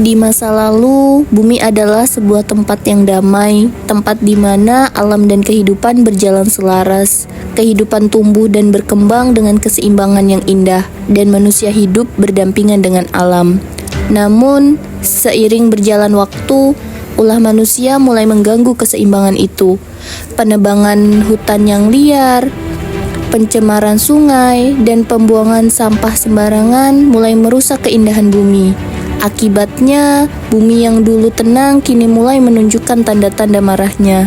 Di masa lalu, bumi adalah sebuah tempat yang damai, tempat di mana alam dan kehidupan berjalan selaras. Kehidupan tumbuh dan berkembang dengan keseimbangan yang indah, dan manusia hidup berdampingan dengan alam. Namun, seiring berjalan waktu, ulah manusia mulai mengganggu keseimbangan itu. Penebangan hutan yang liar, pencemaran sungai, dan pembuangan sampah sembarangan mulai merusak keindahan bumi. Akibatnya, bumi yang dulu tenang kini mulai menunjukkan tanda-tanda marahnya.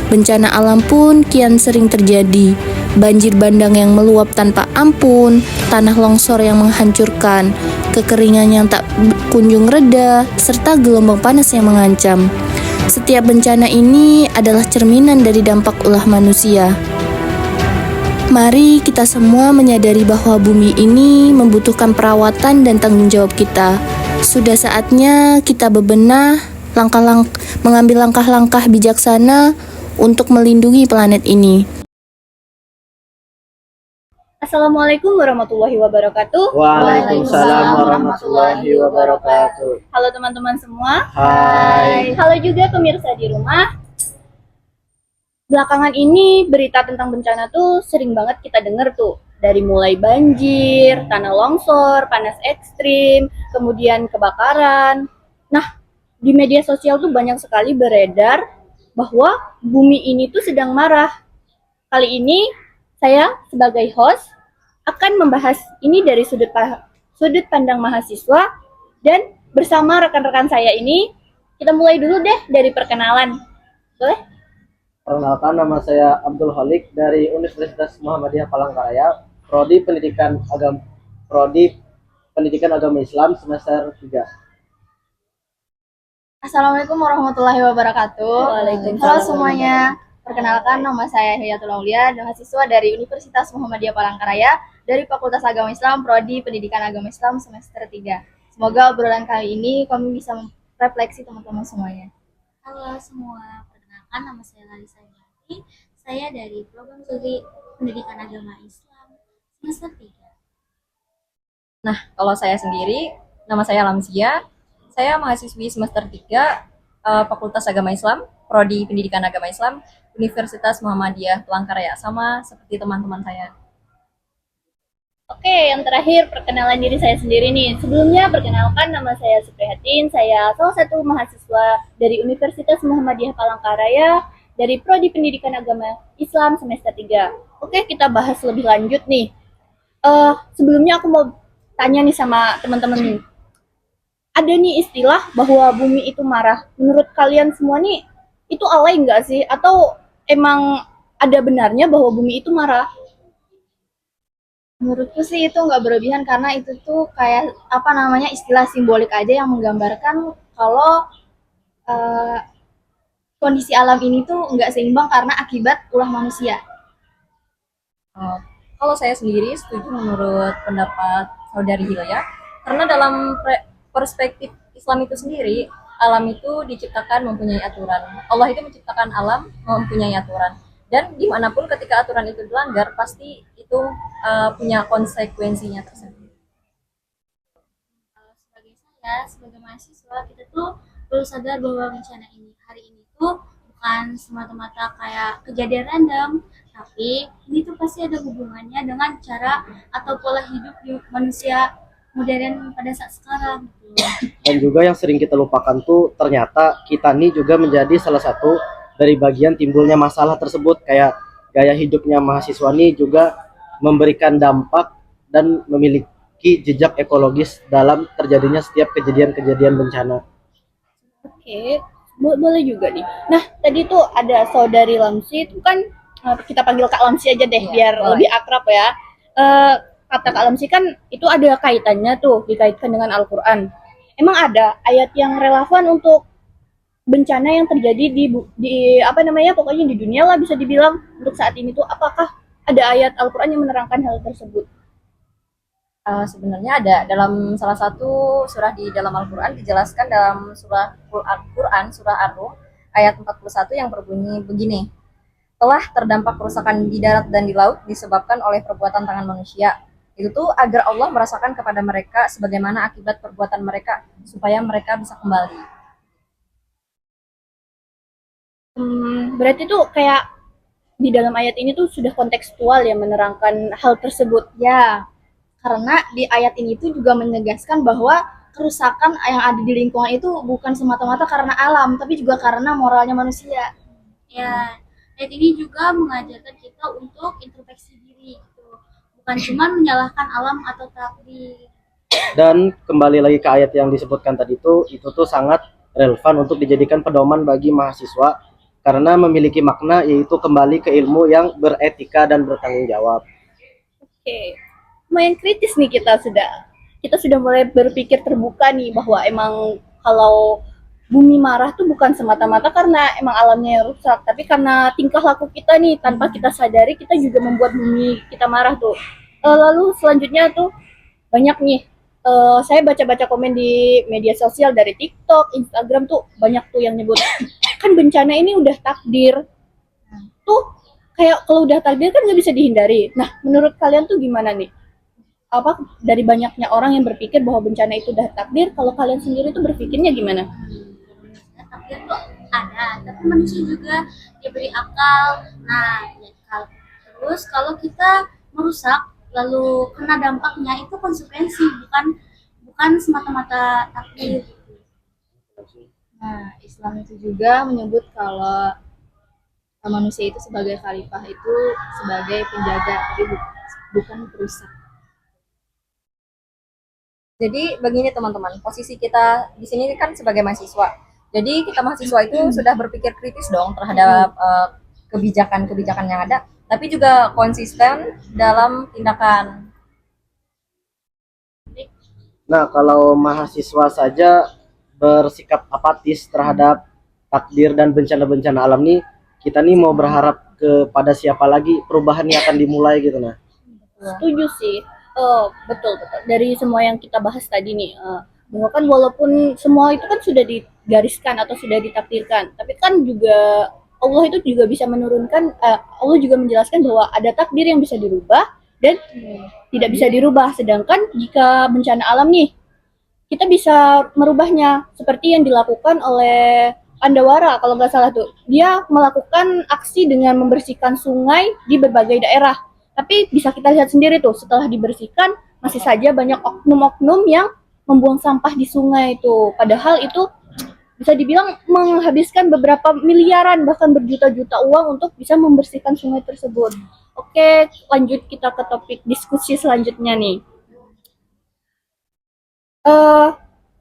Bencana alam pun kian sering terjadi. Banjir bandang yang meluap tanpa ampun, tanah longsor yang menghancurkan, kekeringan yang tak kunjung reda, serta gelombang panas yang mengancam. Setiap bencana ini adalah cerminan dari dampak ulah manusia. Mari kita semua menyadari bahwa bumi ini membutuhkan perawatan dan tanggung jawab kita. Sudah saatnya kita bebenah, mengambil langkah-langkah bijaksana untuk melindungi planet ini. Assalamualaikum warahmatullahi wabarakatuh. Waalaikumsalam warahmatullahi wabarakatuh. Halo teman-teman semua. Hai. Halo juga pemirsa di rumah. Belakangan ini berita tentang bencana tuh sering banget kita dengar tuh. Dari mulai banjir, tanah longsor, panas ekstrim, kemudian kebakaran. Nah, di media sosial tuh banyak sekali beredar bahwa bumi ini tuh sedang marah. Kali ini saya sebagai host akan membahas ini dari sudut pandang mahasiswa, dan bersama rekan-rekan saya ini kita mulai dulu deh dari perkenalan. Boleh? Perkenalkan, nama saya Abdul Holik dari Universitas Muhammadiyah Palangkaraya, Prodi Pendidikan Agama Islam semester 3. Assalamualaikum warahmatullahi wabarakatuh. Waalaikumsalam. Halo semuanya. Perkenalkan, nama saya Hiyatul Aulia, mahasiswa dari Universitas Muhammadiyah Palangkaraya dari Fakultas Agama Islam, Prodi Pendidikan Agama Islam semester 3. Semoga obrolan kali ini kami bisa merefleksi teman-teman semuanya. Halo semua, perkenalkan nama saya Larissa Yati. Saya dari Program Studi Pendidikan Agama Islam semester 3. Nah, kalau saya sendiri, nama saya Lamzia. Saya mahasiswi semester 3 Fakultas Agama Islam, Prodi Pendidikan Agama Islam, Universitas Muhammadiyah Palangkaraya, sama seperti teman-teman saya. Oke, yang terakhir perkenalan diri saya sendiri nih. Sebelumnya perkenalkan, nama saya Suprihatin. Saya salah satu mahasiswa dari Universitas Muhammadiyah Palangkaraya dari Prodi Pendidikan Agama Islam semester 3. Oke, kita bahas lebih lanjut nih. Sebelumnya aku mau tanya nih sama teman-teman nih. Ada nih istilah bahwa bumi itu marah. Menurut kalian semua nih, itu alay nggak sih? Atau emang ada benarnya bahwa bumi itu marah? Menurutku sih itu nggak berlebihan, karena itu tuh kayak istilah simbolik aja yang menggambarkan kalau kondisi alam ini tuh nggak seimbang karena akibat ulah manusia. Kalau saya sendiri setuju menurut pendapat Saudari Hilya, karena dalam perspektif Islam itu sendiri, alam itu diciptakan mempunyai aturan. Allah itu menciptakan alam mempunyai aturan. Dan dimanapun ketika aturan itu dilanggar, pasti itu punya konsekuensinya tersendiri. Sebagai mahasiswa, kita tuh perlu sadar bahwa bencana ini hari ini tuh bukan semata-mata kayak kejadian random, tapi ini tuh pasti ada hubungannya dengan cara atau pola hidup di manusia modern pada saat sekarang. Dan juga yang sering kita lupakan tuh ternyata kita nih juga menjadi salah satu dari bagian timbulnya masalah tersebut. Kayak gaya hidupnya mahasiswa nih juga memberikan dampak dan memiliki jejak ekologis dalam terjadinya setiap kejadian-kejadian bencana. Oke, boleh juga nih. Nah, tadi tuh ada saudari Lamsi, itu kan kita panggil Kak Lamsi aja deh, biar boleh. lebih akrab ya. Kata Kak Lamsi kan itu ada kaitannya tuh, dikaitkan dengan Al-Quran. Emang ada ayat yang relevan untuk bencana yang terjadi pokoknya di dunia lah bisa dibilang untuk saat ini tuh, apakah ada ayat Al-Quran yang menerangkan hal tersebut? Sebenarnya ada dalam salah satu surah di dalam Al-Quran, dijelaskan dalam surah Al-Quran, surah Ar-Rum, ayat 41 yang berbunyi begini. Telah terdampak kerusakan di darat dan di laut disebabkan oleh perbuatan tangan manusia. Itu tuh agar Allah merasakan kepada mereka sebagaimana akibat perbuatan mereka. supaya mereka bisa kembali. Berarti tuh kayak di dalam ayat ini tuh sudah kontekstual ya menerangkan hal tersebut. Ya, karena di ayat ini tuh juga menegaskan bahwa kerusakan yang ada di lingkungan itu bukan semata-mata karena alam, tapi juga karena moralnya manusia. Ya, ayat ini juga mengajarkan kita untuk introspeksi diri gitu. Bukan cuma menyalahkan alam atau takdir. Dan kembali lagi ke ayat yang disebutkan tadi itu tuh sangat relevan untuk dijadikan pedoman bagi mahasiswa karena memiliki makna yaitu kembali ke ilmu yang beretika dan bertanggung jawab. Oke, lumayan kritis nih kita sudah mulai berpikir terbuka nih bahwa emang kalau bumi marah tuh bukan semata-mata karena emang alamnya yang rusak, tapi karena tingkah laku kita nih tanpa kita sadari kita juga membuat bumi kita marah tuh. Lalu selanjutnya tuh banyak nih. Saya baca-baca komen di media sosial dari TikTok, Instagram tuh banyak tuh yang nyebut kan bencana ini udah takdir. Tuh kayak kalau udah takdir kan nggak bisa dihindari. Nah, menurut kalian tuh gimana nih? Apa dari banyaknya orang yang berpikir bahwa bencana itu udah takdir, kalau kalian sendiri tuh berpikirnya gimana? Ya, takdir tuh ada, tapi manusia juga diberi akal. Nah, ya, terus kalau kita merusak lalu kena dampaknya itu konsekuensi, bukan semata-mata takdir. Nah, Islam itu juga menyebut kalau manusia itu sebagai khalifah itu sebagai penjaga, tapi bukan perusak. Jadi begini teman-teman, posisi kita di sini kan sebagai mahasiswa. Jadi kita mahasiswa itu sudah berpikir kritis dong terhadap kebijakan-kebijakan yang ada, tapi juga konsisten dalam tindakan. Nah, kalau mahasiswa saja bersikap apatis terhadap takdir dan bencana-bencana alam nih, kita nih mau berharap kepada siapa lagi perubahan yang akan dimulai gitu nah. Setuju sih. Betul betul. Dari semua yang kita bahas tadi nih, bahwa kan walaupun semua itu kan sudah digariskan atau sudah ditakdirkan, tapi kan juga Allah itu juga bisa menurunkan, Allah juga menjelaskan bahwa ada takdir yang bisa dirubah dan tidak bisa dirubah. Sedangkan jika bencana alam nih, kita bisa merubahnya seperti yang dilakukan oleh Pandawara kalau nggak salah tuh. Dia melakukan aksi dengan membersihkan sungai di berbagai daerah. Tapi bisa kita lihat sendiri tuh setelah dibersihkan masih saja banyak oknum-oknum yang membuang sampah di sungai itu. Padahal itu bisa dibilang menghabiskan beberapa miliaran bahkan berjuta-juta uang untuk bisa membersihkan sungai tersebut. Oke, lanjut kita ke topik diskusi selanjutnya nih.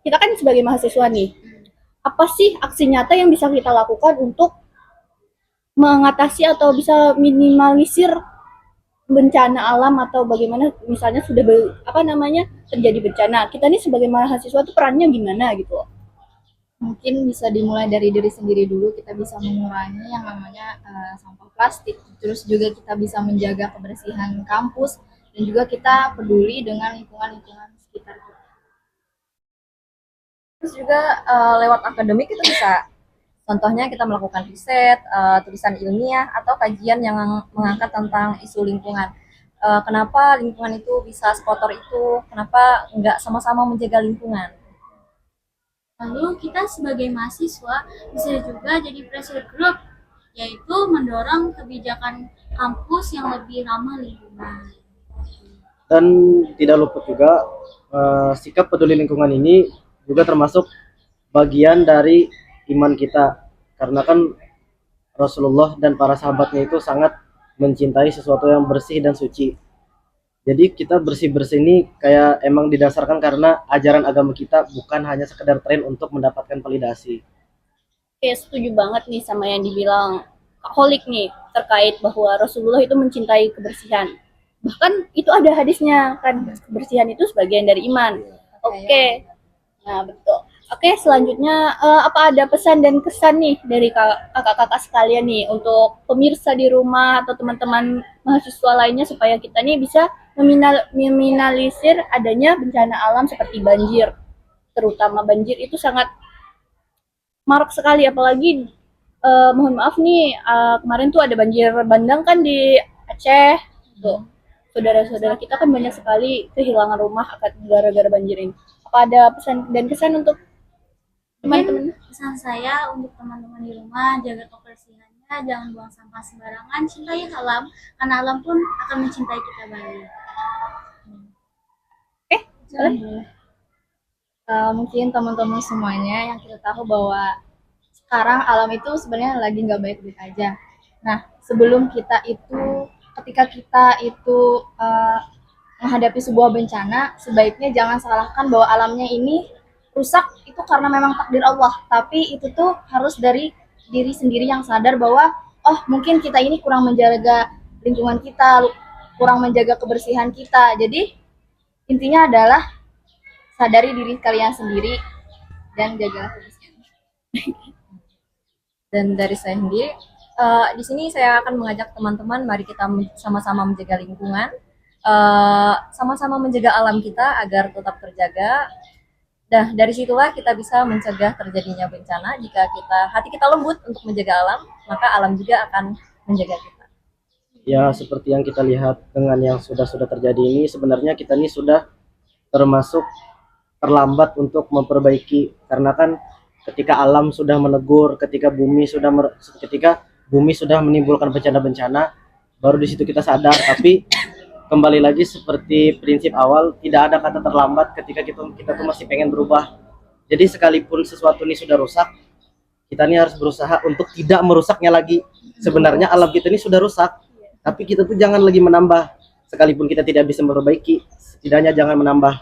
Kita kan sebagai mahasiswa nih, apa sih aksi nyata yang bisa kita lakukan untuk mengatasi atau bisa minimalisir bencana alam atau bagaimana misalnya sudah terjadi bencana, kita nih sebagai mahasiswa tuh perannya gimana gitu loh. Mungkin bisa dimulai dari diri sendiri dulu, kita bisa mengurangi yang namanya sampah plastik, terus juga kita bisa menjaga kebersihan kampus dan juga kita peduli dengan lingkungan sekitar kita. Terus juga lewat akademik itu bisa, contohnya kita melakukan riset, tulisan ilmiah atau kajian yang mengangkat tentang isu lingkungan. Kenapa lingkungan itu bisa sekotor itu? Kenapa nggak sama-sama menjaga lingkungan? Lalu kita sebagai mahasiswa bisa juga jadi pressure group, yaitu mendorong kebijakan kampus yang lebih ramah lingkungan. Dan tidak luput juga sikap peduli lingkungan ini juga termasuk bagian dari iman kita, karena kan Rasulullah dan para sahabatnya itu sangat mencintai sesuatu yang bersih dan suci. Jadi kita bersih-bersih ini kayak emang didasarkan karena ajaran agama kita, bukan hanya sekedar tren untuk mendapatkan validasi. Oke, setuju banget nih sama yang dibilang Kak Holik nih terkait bahwa Rasulullah itu mencintai kebersihan. Bahkan itu ada hadisnya kan, kebersihan itu sebagian dari iman. Oke. Nah, betul. Oke, selanjutnya apa ada pesan dan kesan nih dari kakak-kakak sekalian nih untuk pemirsa di rumah atau teman-teman mahasiswa lainnya supaya kita nih bisa meminimalisir adanya bencana alam seperti banjir. Terutama banjir itu sangat marak sekali, apalagi mohon maaf nih, kemarin tuh ada banjir bandang kan di Aceh. Tuh, saudara-saudara kita kan banyak sekali kehilangan rumah gara-gara banjir ini. Apa ada pesan dan kesan untuk teman-teman? Mungkin pesan saya untuk teman-teman di rumah, jaga kebersihannya, jangan buang sampah sembarangan, cintai alam, karena alam pun akan mencintai kita balik. Boleh? Mungkin teman-teman semuanya yang kita tahu bahwa sekarang alam itu sebenarnya lagi nggak baik-baik aja. Nah, sebelum ketika kita itu menghadapi sebuah bencana, sebaiknya jangan salahkan bahwa alamnya ini rusak itu karena memang takdir Allah. Tapi itu tuh harus dari diri sendiri yang sadar bahwa, oh mungkin kita ini kurang menjaga lingkungan kita, kurang menjaga kebersihan kita. Jadi intinya adalah sadari diri kalian sendiri dan jagalah kebersihan. Dan dari saya sendiri, di sini saya akan mengajak teman-teman, mari kita sama-sama menjaga lingkungan, sama-sama menjaga alam kita agar tetap terjaga. Nah, dari situlah kita bisa mencegah terjadinya bencana. Jika hati kita lembut untuk menjaga alam, maka alam juga akan menjaga kita. Ya, seperti yang kita lihat dengan yang sudah terjadi ini, sebenarnya kita ini sudah termasuk terlambat untuk memperbaiki, karena kan ketika alam sudah menegur, ketika bumi sudah menimbulkan bencana-bencana, baru di situ kita sadar. Tapi kembali lagi seperti prinsip awal, tidak ada kata terlambat ketika kita tuh masih pengen berubah. Jadi sekalipun sesuatu ini sudah rusak, kita ini harus berusaha untuk tidak merusaknya lagi. Sebenarnya alam kita ini sudah rusak, tapi kita tuh jangan lagi menambah. Sekalipun kita tidak bisa memperbaiki, setidaknya jangan menambah.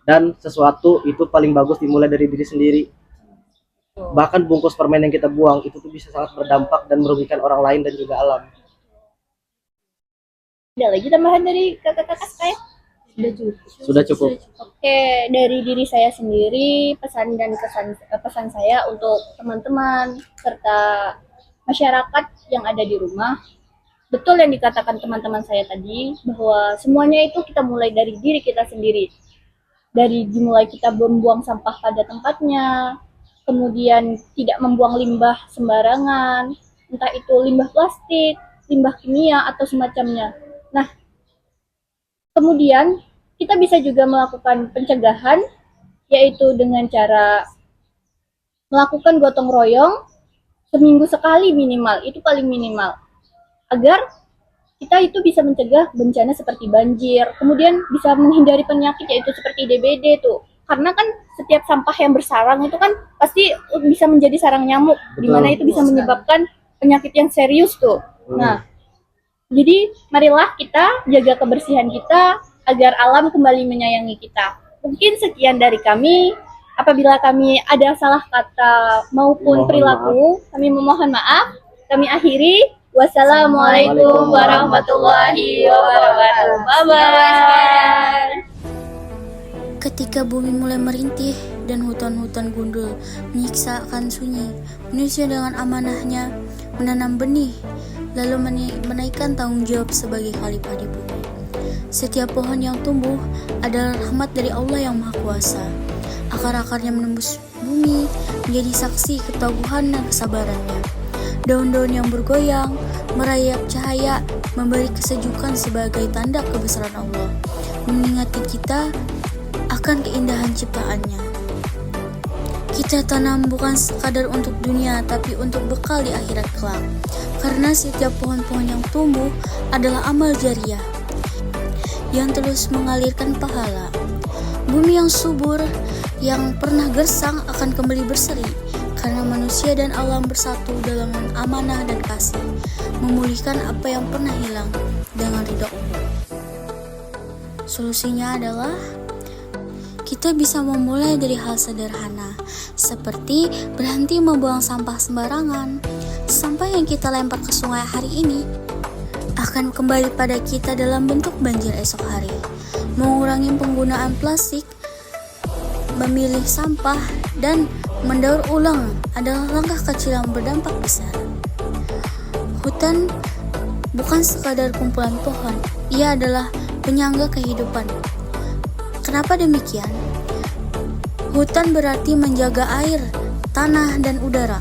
Dan sesuatu itu paling bagus dimulai dari diri sendiri. Bahkan bungkus permen yang kita buang itu tuh bisa sangat berdampak dan merugikan orang lain dan juga alam. Ada lagi tambahan dari kakak-kakak saya? Sudah cukup. Oke, dari diri saya sendiri, pesan saya untuk teman-teman serta masyarakat yang ada di rumah. Betul yang dikatakan teman-teman saya tadi, bahwa semuanya itu kita mulai dari diri kita sendiri. Dimulai kita membuang sampah pada tempatnya, kemudian tidak membuang limbah sembarangan, entah itu limbah plastik, limbah kimia, atau semacamnya. Nah, kemudian kita bisa juga melakukan pencegahan, yaitu dengan cara melakukan gotong royong seminggu sekali minimal, itu paling minimal, agar kita itu bisa mencegah bencana seperti banjir, kemudian bisa menghindari penyakit yaitu seperti DBD tuh. Karena kan setiap sampah yang bersarang itu kan pasti bisa menjadi sarang nyamuk, di mana itu bisa menyebabkan penyakit yang serius tuh. Nah, jadi marilah kita jaga kebersihan kita agar alam kembali menyayangi kita. Mungkin sekian dari kami. Apabila kami ada salah kata maupun perilaku, kami memohon maaf. Kami akhiri. Wassalamualaikum warahmatullahi wabarakatuh. Bye-bye. Ketika bumi mulai merintih dan hutan-hutan gundul menyiksakan sunyi, manusia dengan amanahnya menanam benih, lalu menaikkan tanggung jawab sebagai khalifah di bumi. Setiap pohon yang tumbuh adalah rahmat dari Allah yang Maha Kuasa. Akar-akarnya menembus bumi menjadi saksi ketaguhan dan kesabarannya. Daun-daun yang bergoyang, merayap cahaya, memberi kesejukan sebagai tanda kebesaran Allah, mengingatkan kita akan keindahan ciptaannya. Kita tanam bukan sekadar untuk dunia, tapi untuk bekal di akhirat kelak. Karena setiap pohon-pohon yang tumbuh adalah amal jariah yang terus mengalirkan pahala. Bumi yang subur, yang pernah gersang akan kembali berseri, karena manusia dan alam bersatu dalam amanah dan kasih, memulihkan apa yang pernah hilang dengan ridho Allah. Solusinya adalah kita bisa memulai dari hal sederhana, seperti berhenti membuang sampah sembarangan. Sampah yang kita lempar ke sungai hari ini akan kembali pada kita dalam bentuk banjir esok hari. Mengurangi penggunaan plastik, memilih sampah, dan mendaur ulang adalah langkah kecil yang berdampak besar. Hutan bukan sekadar kumpulan pohon, ia adalah penyangga kehidupan. Kenapa demikian? Hutan berarti menjaga air, tanah, dan udara.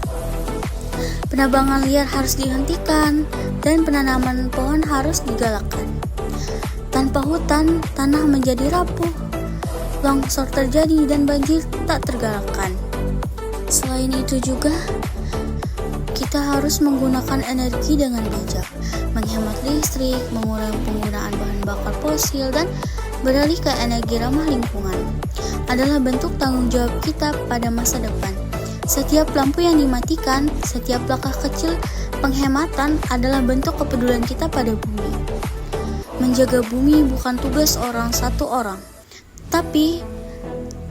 Penebangan liar harus dihentikan dan penanaman pohon harus digalakkan. Tanpa hutan, tanah menjadi rapuh, longsor terjadi dan banjir tak tergalakkan. Selain itu juga, kita harus menggunakan energi dengan bijak, menghemat listrik, mengurangi penggunaan bahan bakar fosil, dan beralih ke energi ramah lingkungan adalah bentuk tanggung jawab kita pada masa depan. Setiap lampu yang dimatikan, setiap langkah kecil penghematan adalah bentuk kepedulian kita pada bumi. Menjaga bumi bukan tugas satu orang, tapi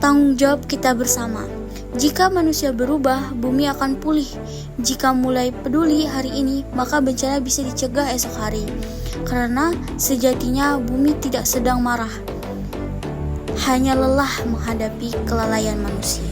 tanggung jawab kita bersama. Jika manusia berubah, bumi akan pulih. Jika mulai peduli hari ini, maka bencana bisa dicegah esok hari. Karena sejatinya bumi tidak sedang marah, hanya lelah menghadapi kelalaian manusia.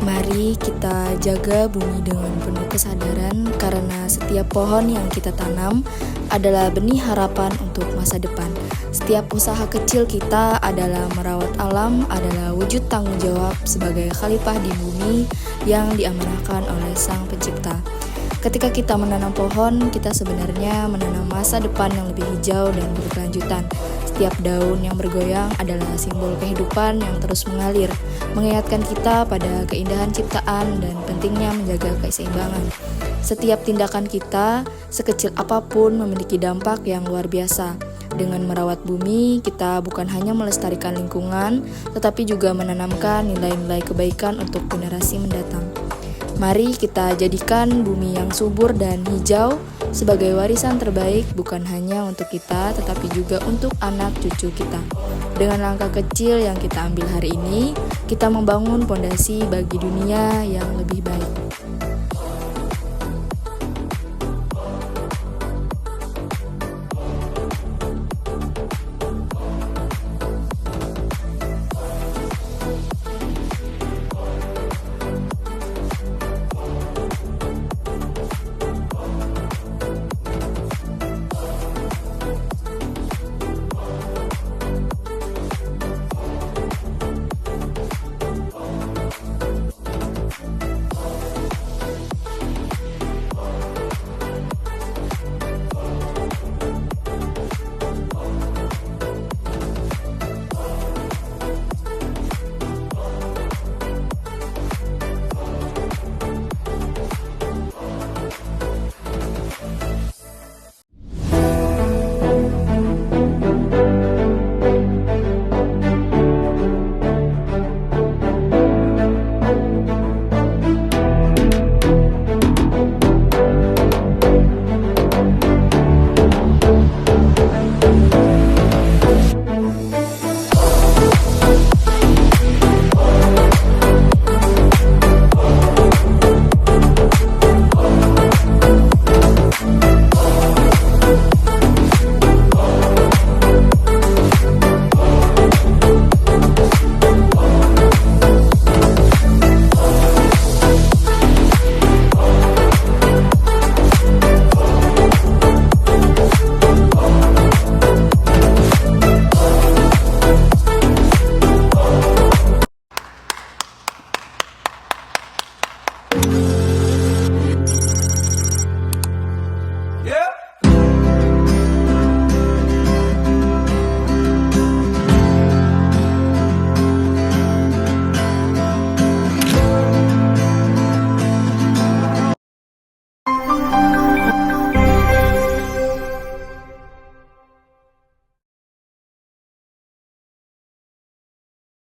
Mari kita jaga bumi dengan penuh kesadaran, karena setiap pohon yang kita tanam adalah benih harapan untuk masa depan. Setiap usaha kecil kita adalah merawat alam, adalah wujud tanggung jawab sebagai khalifah di bumi yang diamanahkan oleh Sang Pencipta. Ketika kita menanam pohon, kita sebenarnya menanam masa depan yang lebih hijau dan berkelanjutan. Setiap daun yang bergoyang adalah simbol kehidupan yang terus mengalir, mengingatkan kita pada keindahan ciptaan dan pentingnya menjaga keseimbangan. Setiap tindakan kita, sekecil apapun, memiliki dampak yang luar biasa. Dengan merawat bumi, kita bukan hanya melestarikan lingkungan, tetapi juga menanamkan nilai-nilai kebaikan untuk generasi mendatang. Mari kita jadikan bumi yang subur dan hijau sebagai warisan terbaik, bukan hanya untuk kita, tetapi juga untuk anak cucu kita. Dengan langkah kecil yang kita ambil hari ini, kita membangun fondasi bagi dunia yang lebih baik.